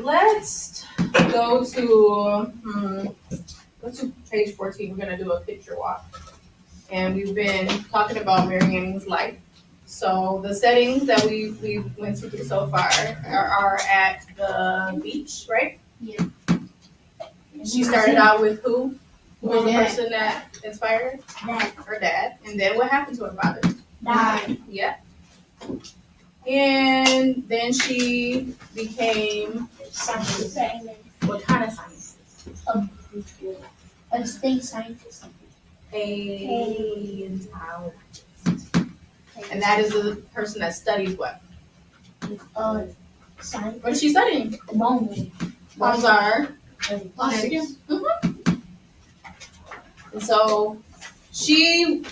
let's go to page 14. We're gonna do a picture walk, and we've been talking about Mary Anning's life. So the settings that we went through so far are at the beach, right? Yeah. She started out with who? Who was the Dad. person that inspired her? Dad. Her dad. And then what happened to her father? Died. Yeah. And then she became Scientist. what kind of scientist? A state scientist. Paleontologist. And that is the person that studies what? Science. What is she studying? Bones. Bones are. Fossils. And so she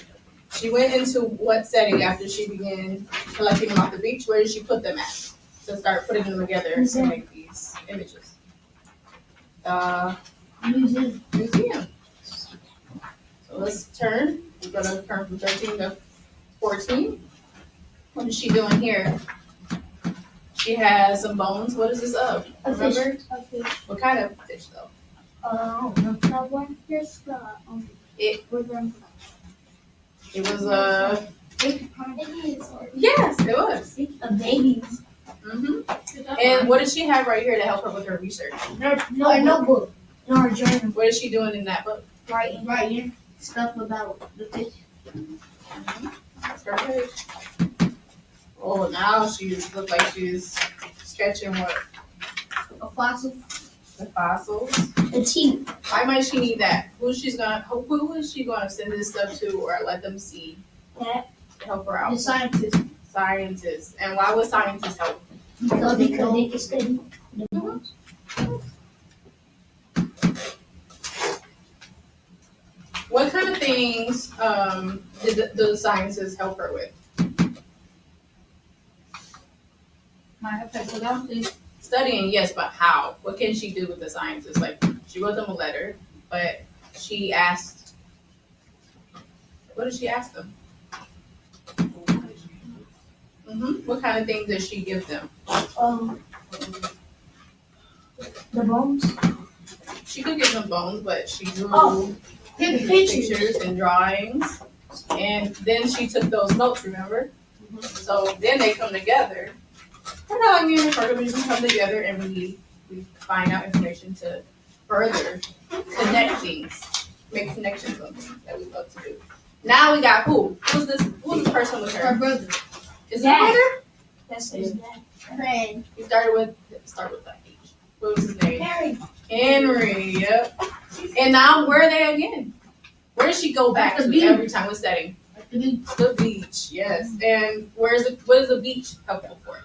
went into what setting after she began collecting them off the beach? Where did she put them at to start putting them together to make these images? Museum. Museum. So let's turn. We're gonna turn from 13 to 14. What is she doing here? She has some bones. What is this of? A Remember? fish. A fish. What kind of fish though? I don't know. That one fish. It With them. it was a It yes, it was. is. A babies. And what does she have right here to help her with her research? No, a notebook. No, a journal. What is she doing in that book? Right here. Stuff about the fish. That's her page. Oh, now she looks like she's sketching what? A fossil. The fossils. A teeth. Why might she need that? Who is she gonna send this stuff to or let them see That. to help her The out? scientist. Scientists. And why would scientists help? Because they can study the bones. What kind of things did the scientists help her with? Studying, yes, but how? What can she do with the scientists? Like, she wrote them a letter, but she asked, what did she ask them? What kind of things did she give them? The bones. She could give them bones, but she drew Pictures. and drawings. And then she took those notes, remember? So then they come together. We're not like me and Ricardo, we just come together and we find out information to further connect things, make connections on things that we love to do. Now we got who? Who's this person with her? Her brother. Is it her brother? That's his dad. Friend. He start with the H. What was his name? Harry. Henry, yep. And now where are they again? Where does she go back At the to beach. every time we're setting? The beach, yes. And what is the beach helpful for?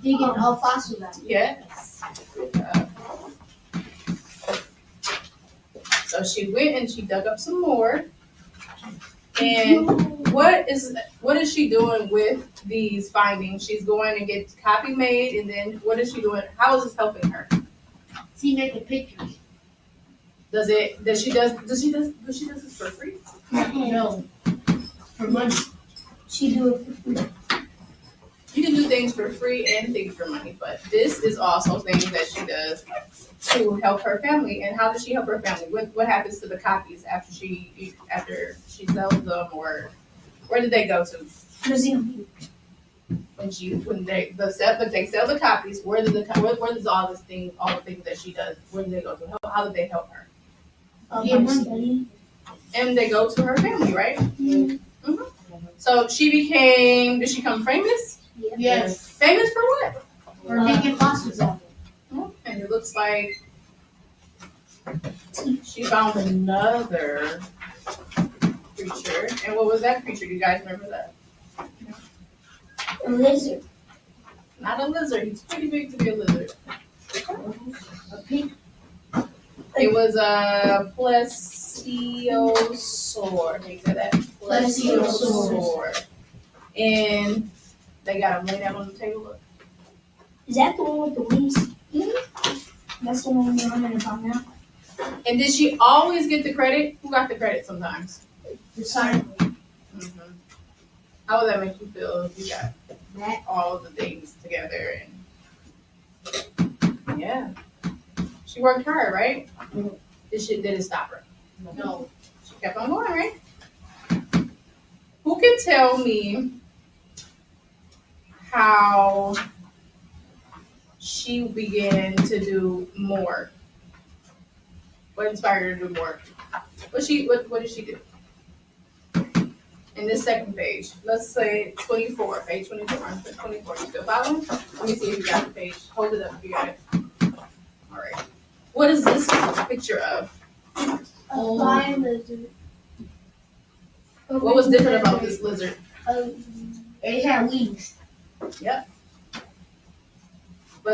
Digging all fossils out. Yes. Good job. So she went and she dug up some more. And what is she doing with these findings? She's going and get copy made, and then what is she doing? How is this helping her? She making pictures. Does she do this for free? No. For money. She do it for free. You can do things for free and things for money, but this is also things that she does to help her family. And how does she help her family? What happens to the copies after she sells them, or where did they go to? Museum. When they sell the copies, where does all the things that she does, where do they go to? How do they help her? Money. And they go to her family, right? Mm-hmm. So did she become famous? Yes. Famous for what? For making fossils out. And it looks like she found another creature. And what was that creature? Do you guys remember that? A lizard. Not a lizard. He's pretty big to be a lizard. A pig. It was a plesiosaur. Can you say that? Plesiosaur. And they got him laid out on the table. Look. Is that the one with the wings? Mm-hmm. That's the one we're running about now. And did she always get the credit? Who got the credit sometimes? The scientist. Mm-hmm. How would that make you feel if you got That. all of the things together? And Yeah. She worked hard, right? Mhm. Did it stop her? No. She kept on going, right? Who can tell me how she began to do more? What inspired her to do more? What did she do? In this second page, let's say 24, page 24. I'm put 24. You still following? Let me see if you got the page. Hold it up if you got it. All right. What is this a picture of? A fire lizard. What was different about this lizard? It had wings. Was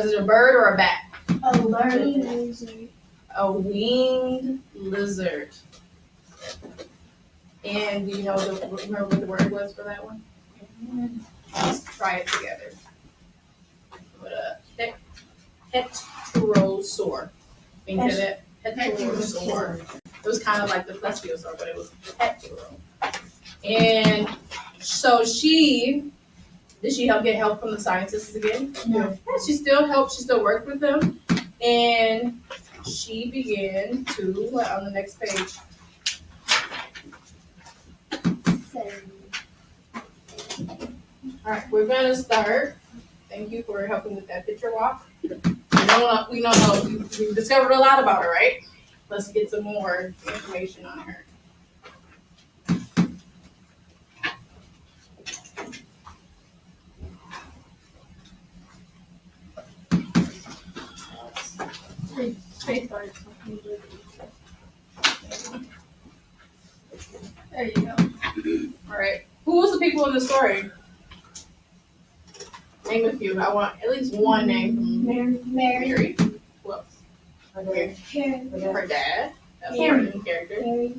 it a bird or a bat? A learning lizard. A winged lizard. And do you know remember what the word was for that one? Let's try it together. What a heterosaur. Think of it. Heterosaur. It was kind of like the plesiosaur, but it was hetero. And so did she get help from the scientists again? No. Yeah, she still helped. She still worked with them, and she began to on the next page. All right, we're gonna start. Thank you for helping with that picture walk. We discovered a lot about her, right? Let's get some more information on her. There you go. All right. Who was the people in the story? Name a few. I want at least one name from Mary. Mary. Who else? Harry. Her dad. That's Henry. a main character. Harry.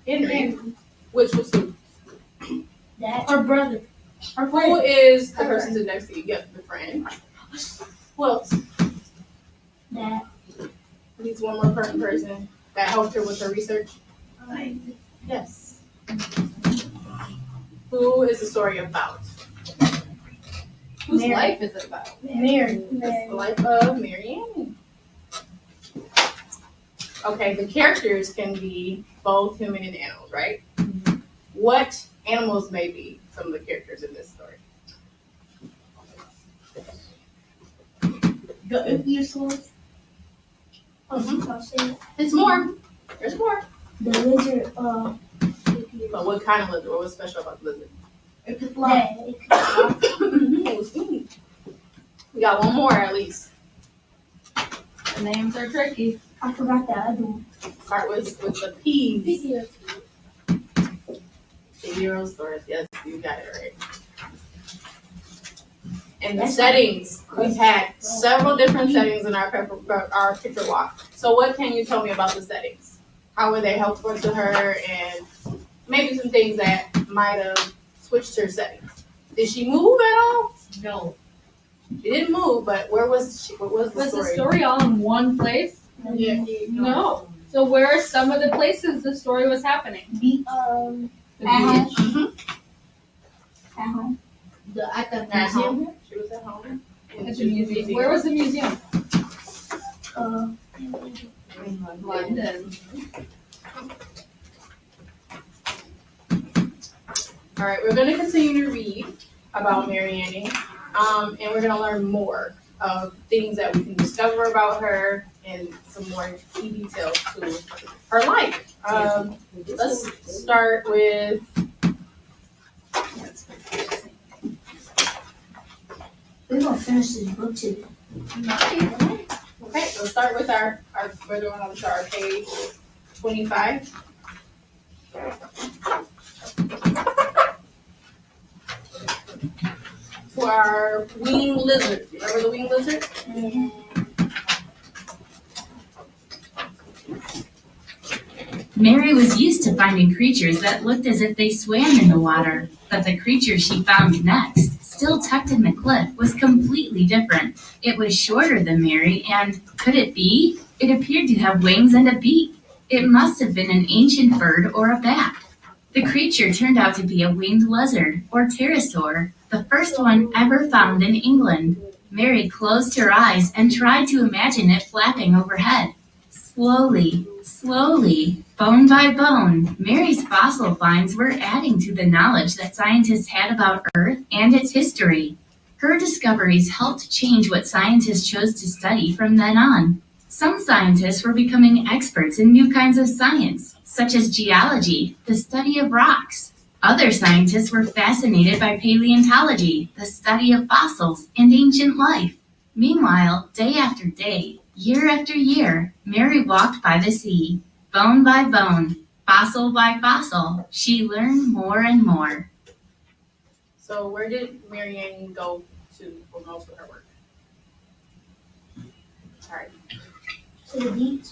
Henry. Which was who? That. Her brother. Her Who friend. is the person sitting next to you? Yep, the friend. Who else? That. Needs one more person that helped her with her research. Yes. Who is the story about? Whose Mary. life is it about? Mary. It's the life of Mary Ann. Okay, the characters can be both human and animals, right? What animals may be some of the characters in this story? The ichthyosaurs. There's more. There's more. The lizard. But what kind of lizard? What was special about the lizard? It could fly. It was neat. We got one more at least. The names are tricky. I forgot the other one. Start with the P's. Pterosaurus. Yes, you got it right. And the settings. We've had several different settings in our picture walk. So what can you tell me about the settings? How were they helpful to her, and maybe some things that might have switched her settings? Did she move at all? No. She didn't move, but where was she? What was the Was story? the story all in one place? Yeah. No. So where are some of the places the story was happening? The The At home. beach. Mhm. at home. At the At museum. home. She was at home. At the museum. Where was the museum? London. All right, we're going to continue to read about Mary Annie, and we're going to learn more of things that we can discover about her and some more key details to her life. Let's start with. We're gonna finish this book today. Okay, let's start with our we're going on to our page 25. For our winged lizard. Remember the winged lizard? Mary was used to finding creatures that looked as if they swam in the water, but the creature she found next, still tucked in the cliff, was completely different. It was shorter than Mary, and could it be? It appeared to have wings and a beak. It must have been an ancient bird or a bat. The creature turned out to be a winged lizard, or pterosaur, the first one ever found in England. Mary closed her eyes and tried to imagine it flapping overhead. Slowly, slowly, bone by bone, Mary's fossil finds were adding to the knowledge that scientists had about Earth and its history. Her discoveries helped change what scientists chose to study from then on. Some scientists were becoming experts in new kinds of science, such as geology, the study of rocks. Other scientists were fascinated by paleontology, the study of fossils and ancient life. Meanwhile, day after day, year after year, Mary walked by the sea. Bone by bone, fossil by fossil, she learned more and more. So where did Marianne go to for most of her work? Alright. To the beach.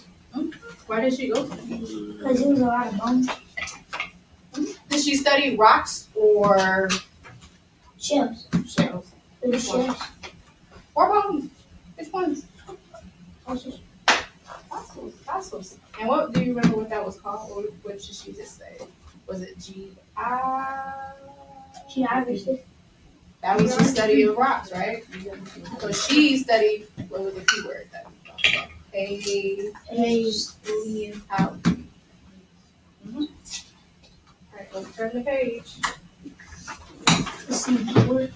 Why did she go? Because it was a lot of bones. Did she study rocks or Shells. shells? Little shells. Or bones? Which ones? Fossils. Fossils. And what do you remember what that was called? Or what did she just say? Was it Geography. That was the study of rocks, right? So she studied, what was the key word that we talked about? Out. Alright, let's turn the page. Let's see. Keyword.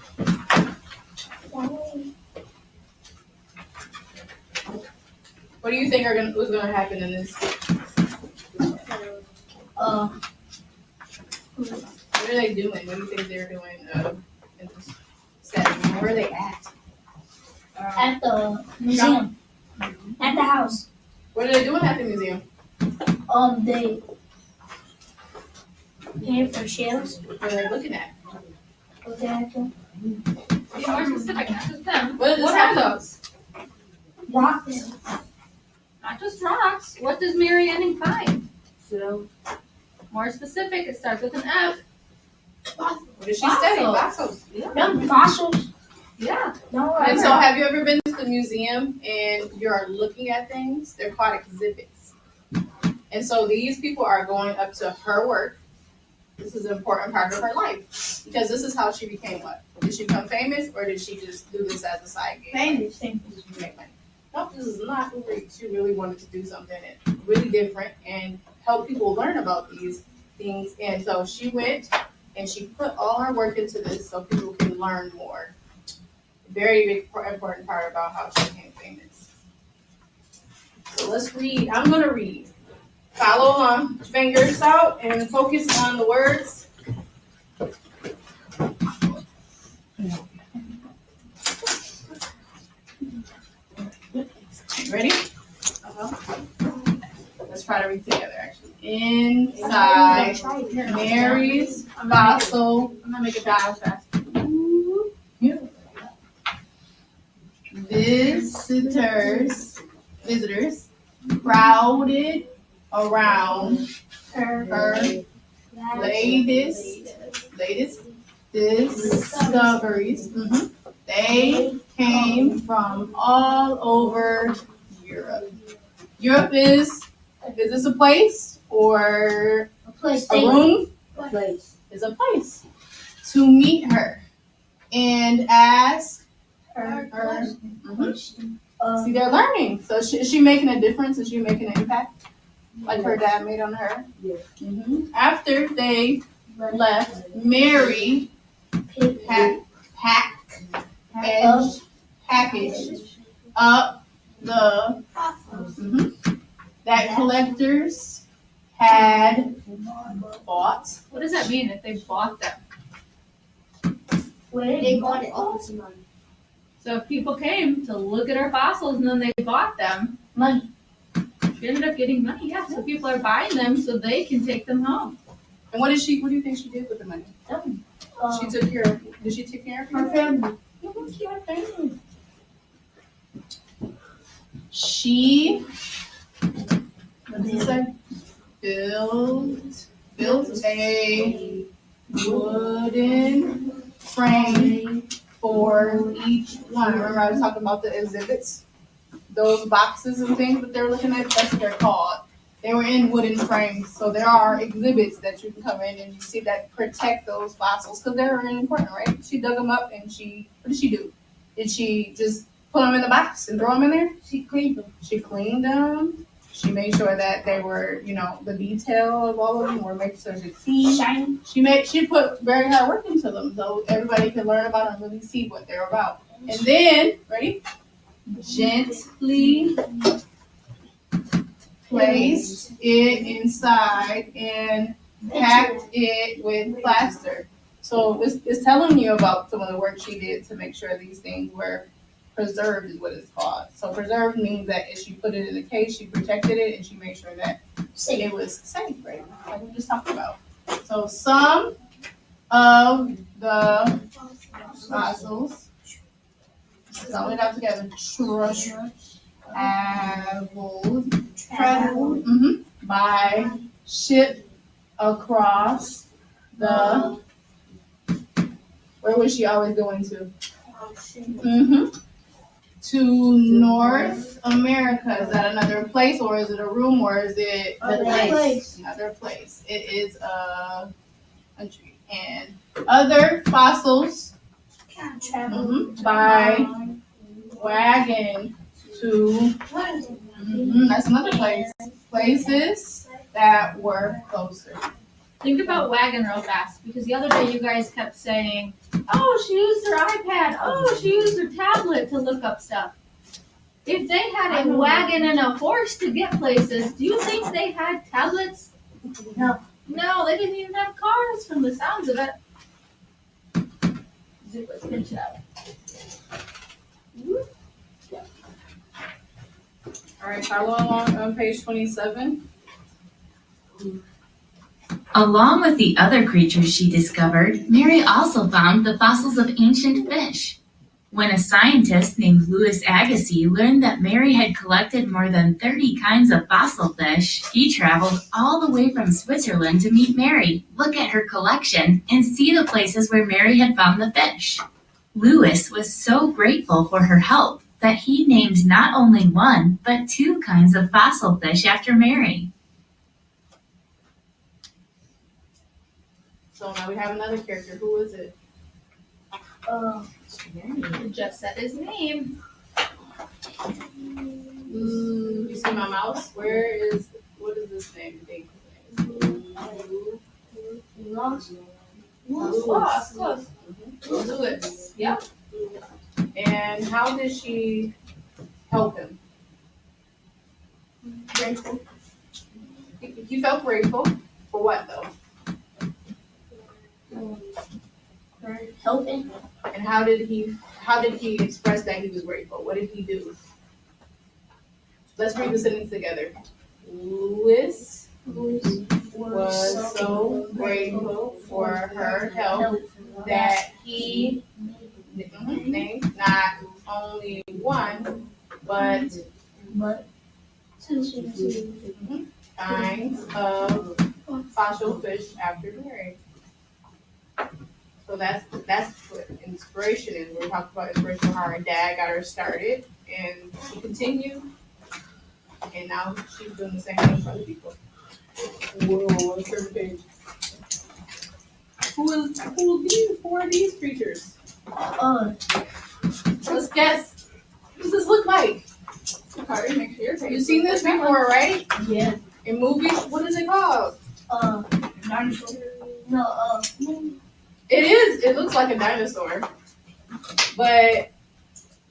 What do you think was gonna happen in this? What are they doing? What do you think they're doing in this setting? Where are they at? At the museum. At the house. What are they doing at the museum? They paying for shells. What are they looking at? What they have to. Be more specific, not just them. What What are are those? Rocks. Not just rocks. What does Mary Anning find? More specific, it starts with an F. What did she study? Fossils. Them fossils. Yeah. No, And so have you ever been to the museum and you're looking at things? They're called exhibits. And so these people are going up to her work. This is an important part of her life. Because this is how she became what? Did she become famous or did she just do this as a side gig? famous. To make money? Nope, this is not who she really wanted to do something really different and help people learn about these things. And so she went and she put all her work into this so people can learn more. Very big, important part about how she became famous. So let's read. I'm going to read. Follow along, fingers out, and focus on the words. Ready? Let's try to read together, actually. Inside Mary's fossil. I'm gonna make it fast. Visitors crowded around her latest discoveries. They came from all over Europe. Europe is this a place or A place. a room? Place. Is a place to meet her and ask her. See, they're learning. So is she making a difference? Is she making an impact? Like her dad made on her? Yes. After they left, Mary packaged up the that collectors had bought. What does that mean if they bought them? Where they got it? So if people came to look at our fossils and then they bought them, Money. she ended up getting money. Yeah, so people are buying them so they can take them home. And what do you think she did with the money? She took care of. Did she take care of Her family. Her family. She. What did it say? Built a wooden frame for each one. Remember I was talking about the exhibits? Those boxes and things that they're looking at, that's what they're called. They were in wooden frames. So there are exhibits that you can come in and you see that protect those fossils because they're really important, right? She dug them up and what did she do? Did she just put them in the box and throw them in there? She cleaned them. She cleaned them. She made sure that they were, you know, the detail of all of them were making sure to see. Shiny. She put very hard work into them so everybody could learn about them and really see what they're about. And then, ready? Gently placed it inside and packed it with plaster. So it's telling you about some of the work she did to make sure these things were preserved, is what it's called. So preserved means that if she put it in a case, she protected it and she made sure that it was safe, right? Like we just talked about. So some of the fossils, spell it out together, traveled by ship across the, where was she always going to? To North America. Is that another place, or is it a room, or is it Another place. another place? It is a country. And other fossils by wagon to, that's another place. Places that were closer. Think about wagon real fast, because the other day you guys kept saying, oh, she used her iPad, oh, she used her tablet to look up stuff. If they had a wagon and a horse to get places, do you think they had tablets? No. No, they didn't even have cars from the sounds of it. Zip, let's pinch it out. All right, follow along on page 27. Along with the other creatures she discovered, Mary also found the fossils of ancient fish. When a scientist named Louis Agassiz learned that Mary had collected more than 30 kinds of fossil fish, he traveled all the way from Switzerland to meet Mary, look at her collection, and see the places where Mary had found the fish. Louis was so grateful for her help that he named not only one, but 2 kinds of fossil fish after Mary. So now we have another character. Who is it? You just said his name. You see my mouse? What is this name? Close. Louis. Yep. And how did she help him? Grateful. He felt grateful. For what though? For helping. And how did he express that he was grateful? What did he do? Let's read the sentence together. Louis was so grateful for her help that he named not only one, but kinds of fossil fish after Mary. So that's what inspiration is. We're talking about inspiration, how her dad got her started, and she continued, and now she's doing the same thing for other people. Whoa, let's turn the page. Who are these creatures? Let's guess. What does this look like? Carter, make sure you've seen this before, right? Yeah. In movies, what is it called? Dinosaur. No, It is. It looks like a dinosaur, but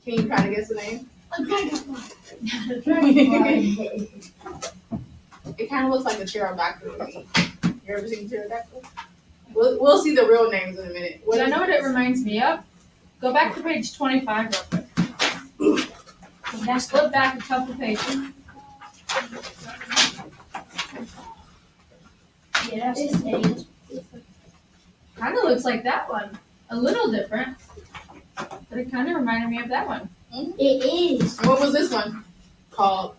can you kind of guess the name? a dragonfly. It kind of looks like a pterodactyl to me. You ever seen a pterodactyl? We'll see the real names in a minute. Do I know what it reminds me of? Go back to page 25 real quick. Just flip back a couple pages. Yeah, that's the age. Kind of looks like that one. A little different. But it kind of reminded me of that one. It is. What was this one called?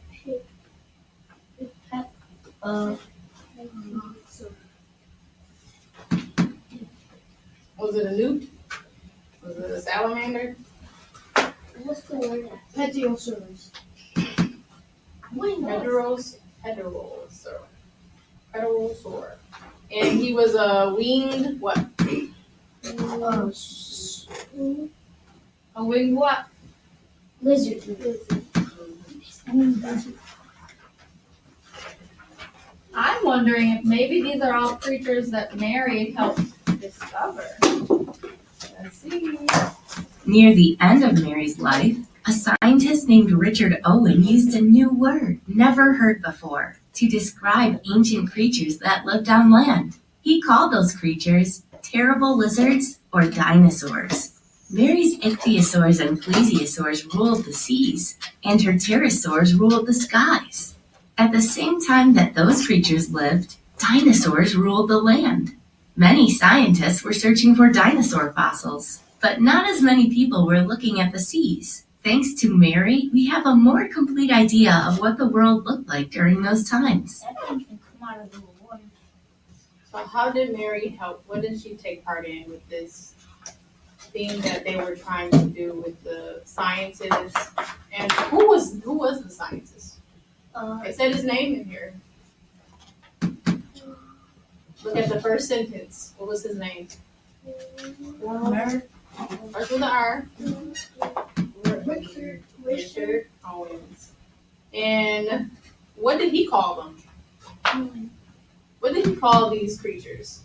Was it a newt? Was it a salamander? What's the word? Petiosaurus. Heterosaur. And he was a winged what? A winged what? Lizard. I'm wondering if maybe these are all creatures that Mary helped discover. Let's see. Near the end of Mary's life, a scientist named Richard Owen used a new word never heard before to describe ancient creatures that lived on land. He called those creatures terrible lizards or dinosaurs. Mary's ichthyosaurs and plesiosaurs ruled the seas, and her pterosaurs ruled the skies. At the same time that those creatures lived, dinosaurs ruled the land. Many scientists were searching for dinosaur fossils, but not as many people were looking at the seas. Thanks to Mary, we have a more complete idea of what the world looked like during those times. That thing can come out of the water. So how did Mary help? What did she take part in with this thing that they were trying to do with the scientists? And who was the scientist? It said his name in here. Look at the first sentence. What was his name? Starts with an R. Richard Owens. And what did he call them? What did he call these creatures?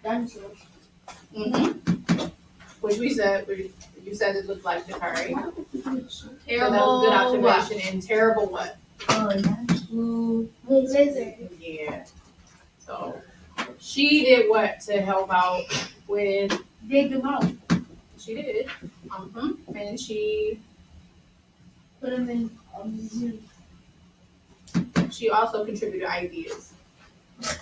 Dinosaurs. Mm-hmm. Which you said it looked like Dakari. So that Terrible. was a good observation. And terrible what? Lizard. Yeah. So she did what to help out with? Dig them out. She did. And she Put them in zoo. she also contributed ideas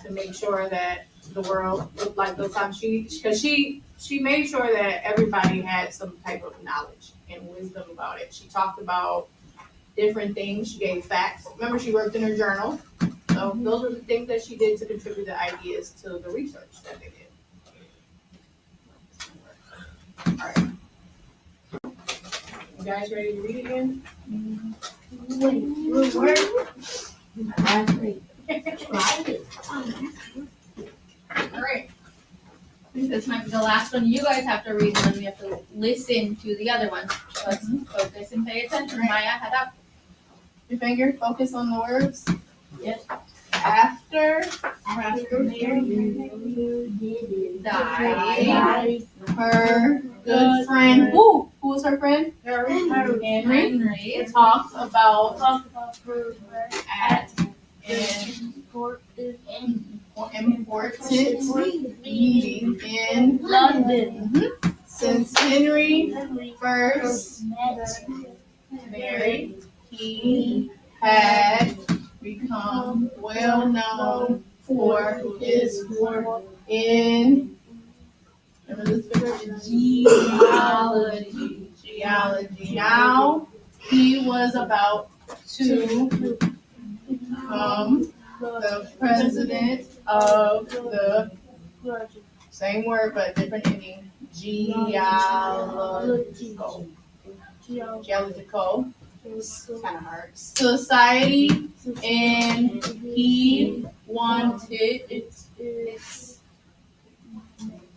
to make sure that the world looked like those times. She made sure that everybody had some type of knowledge and wisdom about it. She talked about different things. She gave facts. Remember, she worked in her journal. So those were the things that she did to contribute the ideas to the research that they did. All right. You guys ready to read again? Wait, word. All right. I think this might be the last one you guys have to read, and then we have to listen to the other one. Let's focus and pay attention. Right. Maya, head up. Your finger, focus on the words. Yes. After Died. her good friend, who was her friend? Henry. Henry. Talked about her at an important meeting in London. Since Henry first married, he had become well known for his work in geology. Now he was about to become the president of the same word but different ending. Geological. Kind of hard. Society, and he wanted its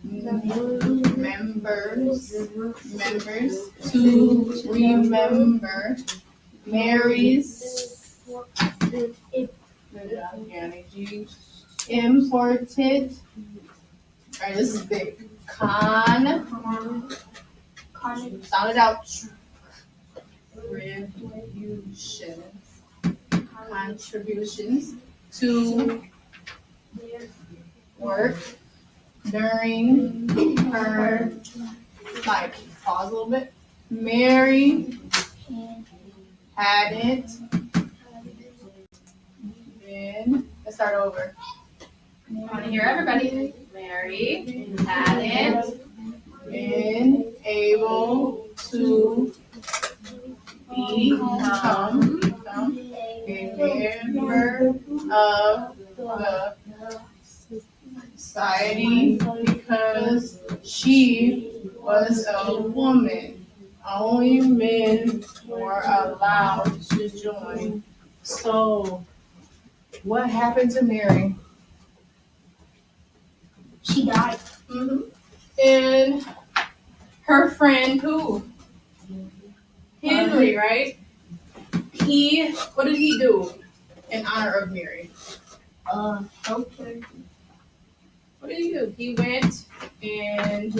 members to remember Mary's important. All right, this is big. Sound it out. Contributions to work during her life. Pause a little bit. Mary hadn't been. Let's start over. I want to hear everybody. Mary hadn't Been able to become a member of the society because she was a woman. Only men were allowed to join. So, what happened to Mary? She died. And then her friend who? Henry, right? What did he do in honor of Mary? Helped her. What did he do? He went and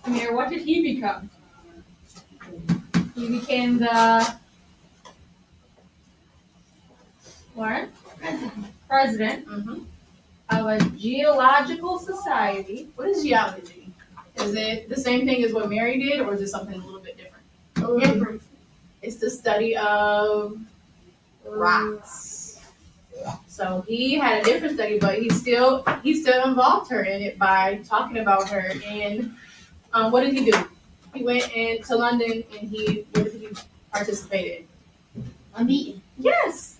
Amir, what did he become? He became the what? President mhm. of a geological society. What is geology? Is it the same thing as what Mary did, or is it something a little bit different? Different. It's the study of rocks. So he had a different study, but he still involved her in it by talking about her. And what did he do? He went to London and what did he participate in? A meeting. Yes.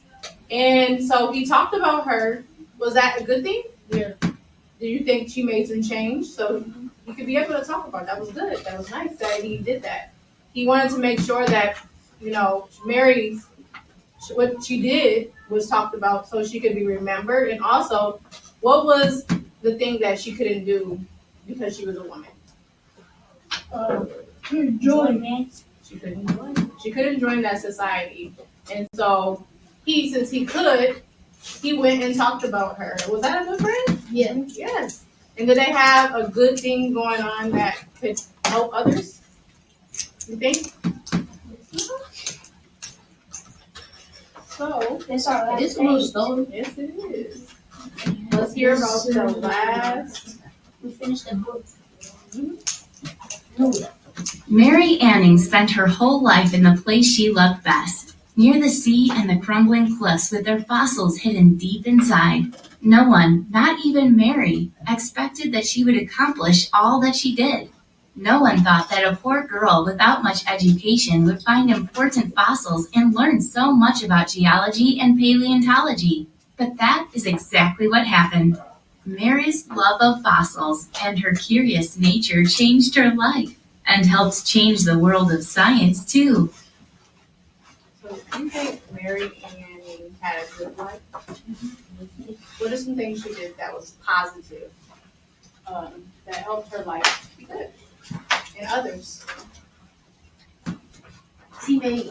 And so he talked about her. Was that a good thing? Yeah. Do you think she made some change? So you could be able to talk about it. That was good. That was nice that he did that. He wanted to make sure that, Mary, what she did was talked about so she could be remembered. And also, what was the thing that she couldn't do because she was a woman? Enjoyment. She couldn't join. She couldn't join that society. And so since he could, he went and talked about her. Was that a good friend? Yeah. Yes. And did they have a good thing going on that could help others? You think? So, That's our last It's a little page. story. yes it is. Let's hear about the last. We finished the book. Mary Anning spent her whole life in the place she loved best, near the sea and the crumbling cliffs with their fossils hidden deep inside. No one, not even Mary, expected that she would accomplish all that she did. No one thought that a poor girl without much education would find important fossils and learn so much about geology and paleontology. But that is exactly what happened. Mary's love of fossils and her curious nature changed her life and helped change the world of science too. So, do you think Mary Anning had a good life? What are some things she did that was positive, that helped her life be good? And others? She made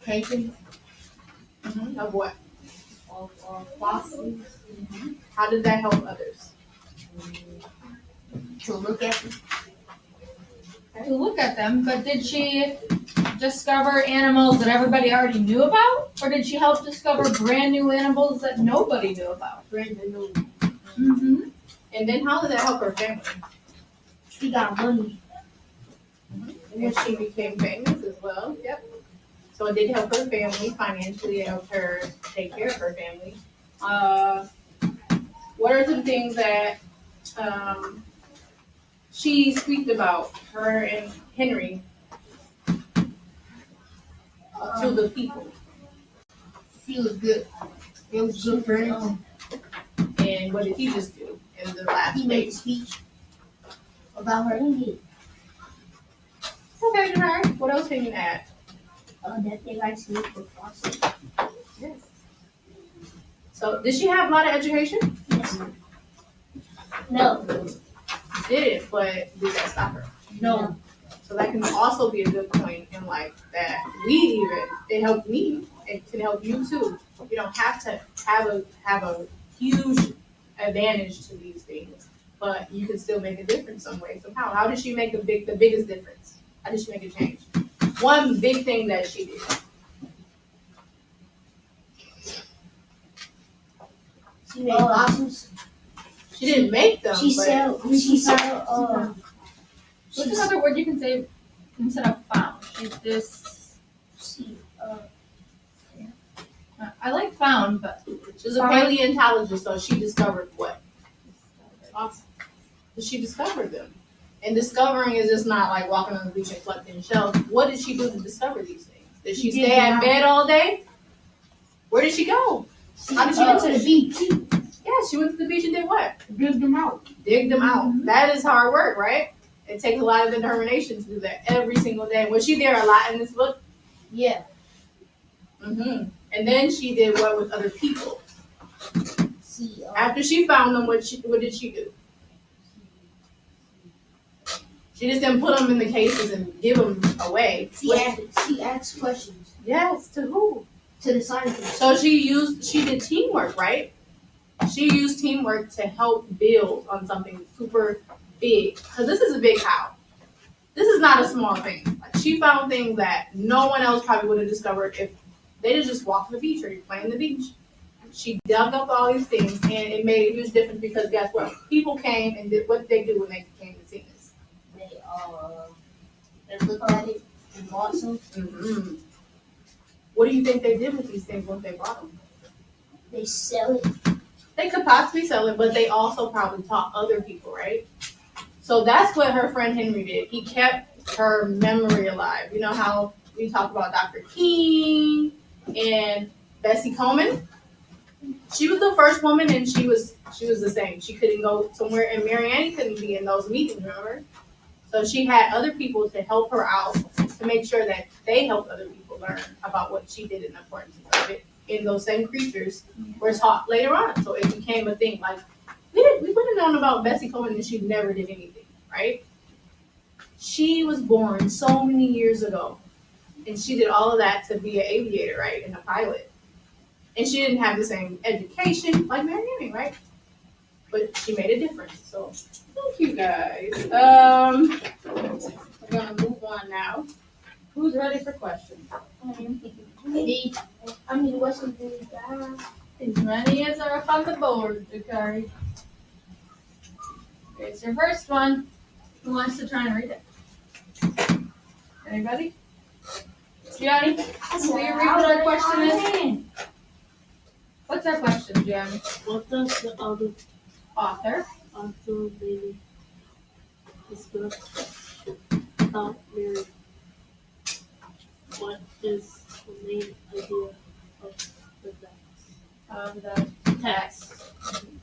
paintings Of what? of fossils How did that help others? to look at them. To look at them, but did she discover animals that everybody already knew about? Or did she help discover brand new animals that nobody knew about? Brandon knew. Mm-hmm. And then how did that help her family? She got money. And she became famous as well. Yep. So it did help her family financially. It helped her take care of her family. What are some things that she speaks about, her and Henry, to the people? She was good. They was good friends. And what did he just do in the last He made a page? speech about her. Okay, Denard, what else can you add? That they like to look for fossils. Yes. So, did she have a lot of education? Yes. No. She did, but did that stop her? No. So that can also be a good point in life that it helped me. It can help you too. You don't have to have a huge advantage to these things, but you can still make a difference some way, somehow. How did she make the biggest difference? How did she make a change? One big thing that she did. She made fossils. She didn't make them, She but sell. What's another word you can say instead of found? I like found, but she's a paleontologist, so she discovered what? Awesome. She discovered them. And discovering is just not like walking on the beach and collecting shells. What did she do to discover these things? Did she stay in bed all day? Where did she go? How did she get to the beach? Yeah, she went to the beach and did what? Dig them out. Dig them out. That is hard work, right? It takes a lot of determination to do that every single day. Was she there a lot in this book? Yeah. And then she did what with other people? See, After she found them, what did she do? She just didn't put them in the cases and give them away. she asked questions Yes, to who? to the scientists. So she did teamwork, right? She used teamwork to help build on something super big. Because this is a big how. This is not a small thing. Like, she found things that no one else probably would have discovered if they just walked on the beach or you play on the beach. She dug up all these things and it made a huge difference because guess what? People came and did what they do when they came to see this. They looked at it and bought some. Mm-hmm. What do you think they did with these things once they bought them? They sell it. They could possibly sell it, but they also probably taught other people, right? So that's what her friend Henry did. He kept her memory alive. You know how we talk about Dr. King and Bessie Coleman? She was the first woman and she was the same. She couldn't go somewhere and Mary Annie couldn't be in those meetings, remember? So she had other people to help her out to make sure that they helped other people learn about what she did and the importance of it. And those same creatures were taught later on. So it became a thing. Like, we would have known about Bessie Coleman and she never did anything, right? She was born so many years ago. And she did all of that to be an aviator, right? And a pilot. And she didn't have the same education like Mary Annie, right? But she made a difference. So thank you guys. We're gonna move on now. Who's ready for questions? What's the big guy? As many as are up on the board, Jakari. Here's your first one. Who wants to try and read it? Anybody? Gianni, will you read what our question is? What's our question, Gianni? What does the other Author. lady discuss about Mary? What is the main idea of the text?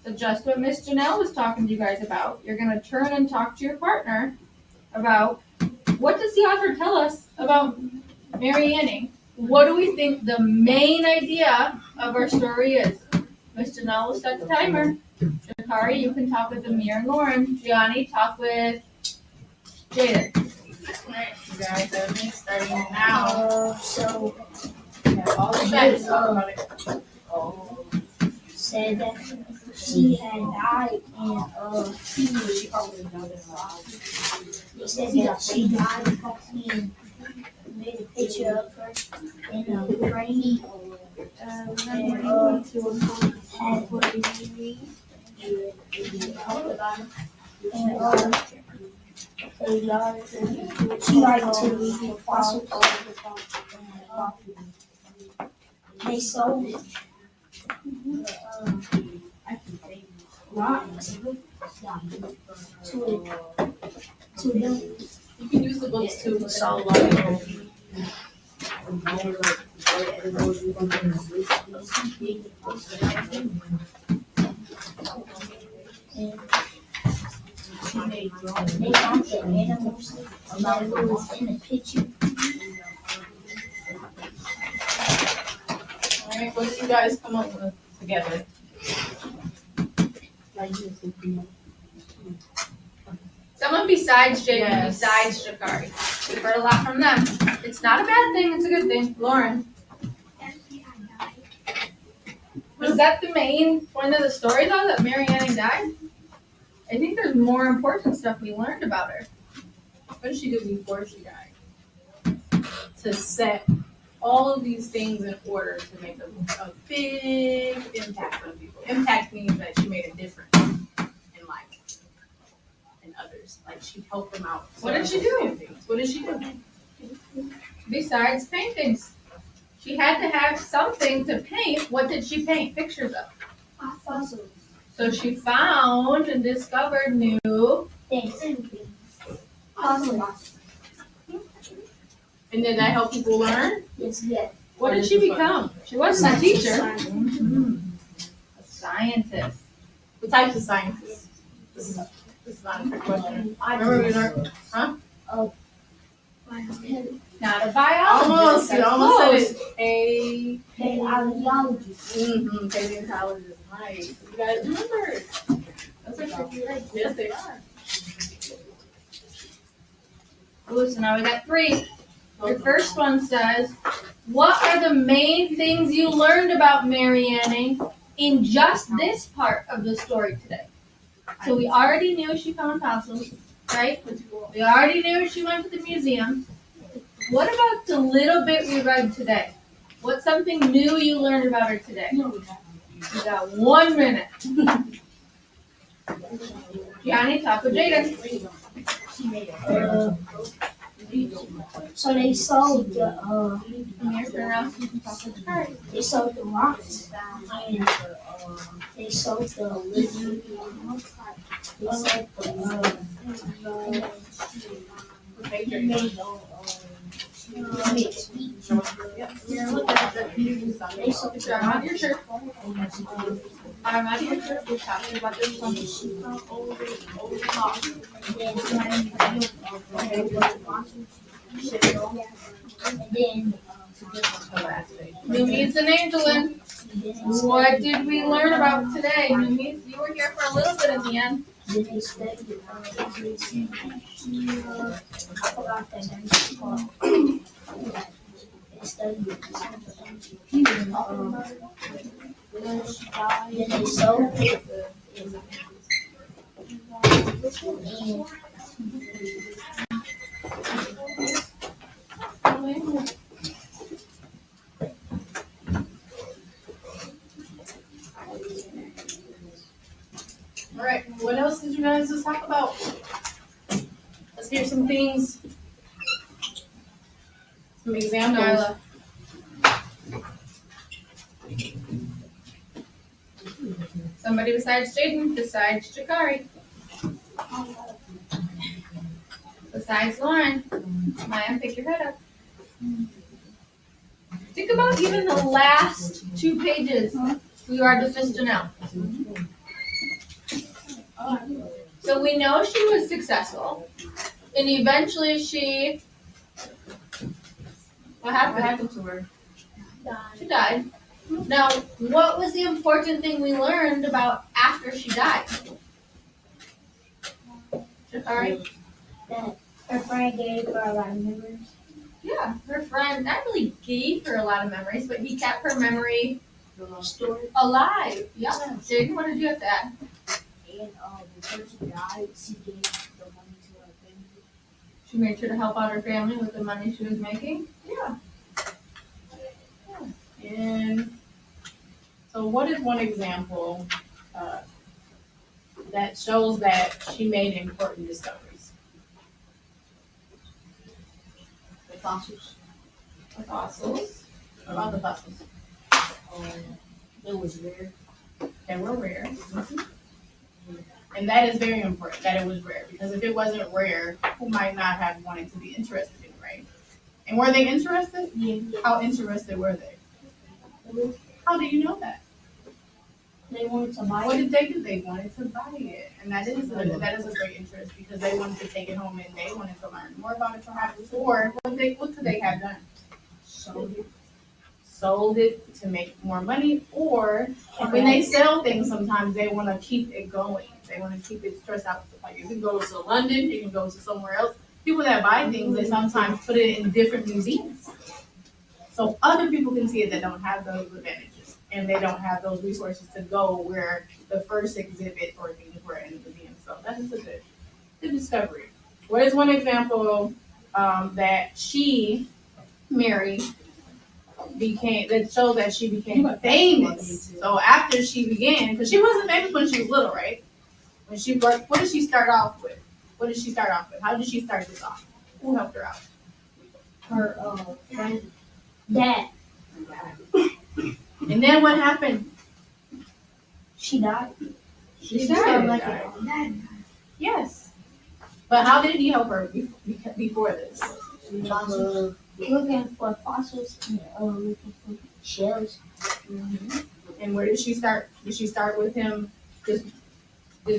So just what Miss Janelle was talking to you guys about. You're going to turn and talk to your partner about what does the author tell us about Mary Anning? What do we think the main idea of our story is? Miss Janelle will set the timer. Jakari, you can talk with Amir and Lauren. Gianni, talk with Jaden. Alright, you guys have me starting now. So We have all the facts to talk about it. said that she had died in fever. They said that she died and made a picture of her in a frame. And had what did you read? And she liked to read fossils. They sold it. Rocks to them. You can use the books too. It's all like They found the animals that was in the picture. Alright, what did you guys come up with together? Someone besides Jaden, Yes. besides Jakari. We've heard a lot from them. It's not a bad thing, it's a good thing. Lauren, was that the main point of the story though, that Mary Anning died? I think there's more important stuff we learned about her. What did she do before she died? To set all of these things in order to make a big impact on people. Impact means that she made a difference in life and others. Like she helped them out. What did she do? What did she do? Besides paintings. She had to have something to paint. What did she paint pictures of? Fossils. So she found and discovered new. Things. Fossils. And did that help people learn? Yes, yes. What did she become? She wasn't a teacher. Science. A scientist. What types of sciences? This is not a trick question. Remember we learned, Not a biologist. Almost, you That's almost close. said it. Paleontologist. Paleontologist, right. You guys remember. Those are tricky words. Yes, they are. Ooh, so now we got 3. Your first one says, what are the main things you learned about Mary Anning in just this part of the story today? So we already knew she found fossils, right? We already knew she went to the museum. What about the little bit we read today? What's something new you learned about her today? You got 1 minute. Johnny, talk with Jaden. So they sold the Come here, turn around so you can talk with her. they sold the rocks and they sold the lizard. They sold they made speech. They sold Put your arm on your shirt. Arm on your shirt. We're talking about this one. New Meets and Angelin. What did we learn about today? New Meets, you were here for a little bit in the end. Then they studied I forgot that name called. They studied then they sold it. All right, what else did you guys just talk about? Let's hear some things. Some examples. Nyla. Somebody besides Jaden, besides Jakari, besides Lauren. Maya, pick your head up. Think about even the last 2 pages. We are just to know. So we know she was successful, and eventually she. What happened to her? She died. Now, what was the important thing we learned about after she died? Jakari? That her friend gave her a lot of memories. Yeah, her friend not really gave her a lot of memories, but he kept her memory Story. alive. Yeah. Jaden, what did you have to add? And the person died, she gave the money to her family. She made sure to help out her family with the money she was making. Yeah. And so what is one example that shows that she made important discoveries? The fossils. The fossils. What about the fossils? It was rare. They were rare. And that is very important, that it was rare. Because if it wasn't rare, who might not have wanted to be interested in it, right? And were they interested? Yeah. How interested were they? How do you know that? They wanted to buy What it. did they do? They wanted to buy it. And that is a great interest because they wanted to take it home and they wanted to learn more about it perhaps. Or what could they have done? Sold it to make more money, or when they sell things, sometimes they want to keep it going. They want to keep it stressed out. Like you can go to London, you can go to somewhere else. People that buy things, they sometimes put it in different museums, so other people can see it that don't have those advantages and they don't have those resources to go where the first exhibit or things were in the museum. So that is a good discovery. What is one example that Mary, became that shows that she became famous? So after she began, because she wasn't famous when she was little, right? When she worked, what did she start off with? How did she start this off? Who helped her out? Her friend. Dad. And then what happened? She died. She died. died. Yes. But how did he help her before this? Looking for fossils and looking for shells. And where did she start? Did she start with him just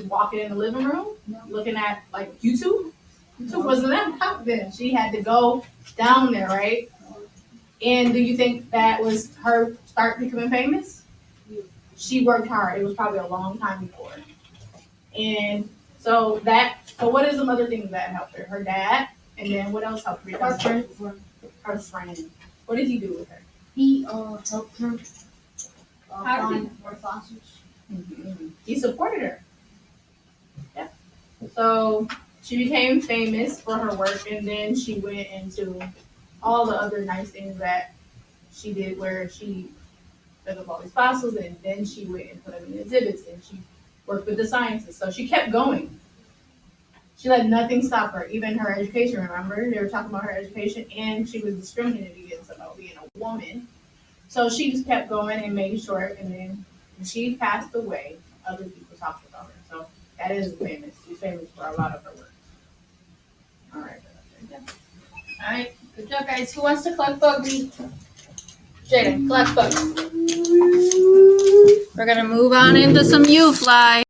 walking in the living room, looking at like YouTube? So wasn't that tough then? She had to go down there, right? And do you think that was her start becoming famous? She worked hard. It was probably a long time before. And so what is some other things that helped her? Her dad, and then what else helped her become Her famous? friend, Her friend. What did he do with her? he helped her How did he- find more fossils. He supported her. Yeah. So she became famous for her work, and then she went into all the other nice things that she did, where she dug up all these fossils, and then she went and put them in exhibits, and she worked with the scientists. So she kept going. She let nothing stop her, even her education. Remember, they were talking about her education, and she was discriminated against about being a woman. So she just kept going and made sure, and then when she passed away, other people talked about her. So that is famous. She's famous for a lot of her work. All right. Alright, good job guys. Who wants to collect bugs? Jaden, collect bugs. We're gonna move on into some U-fly.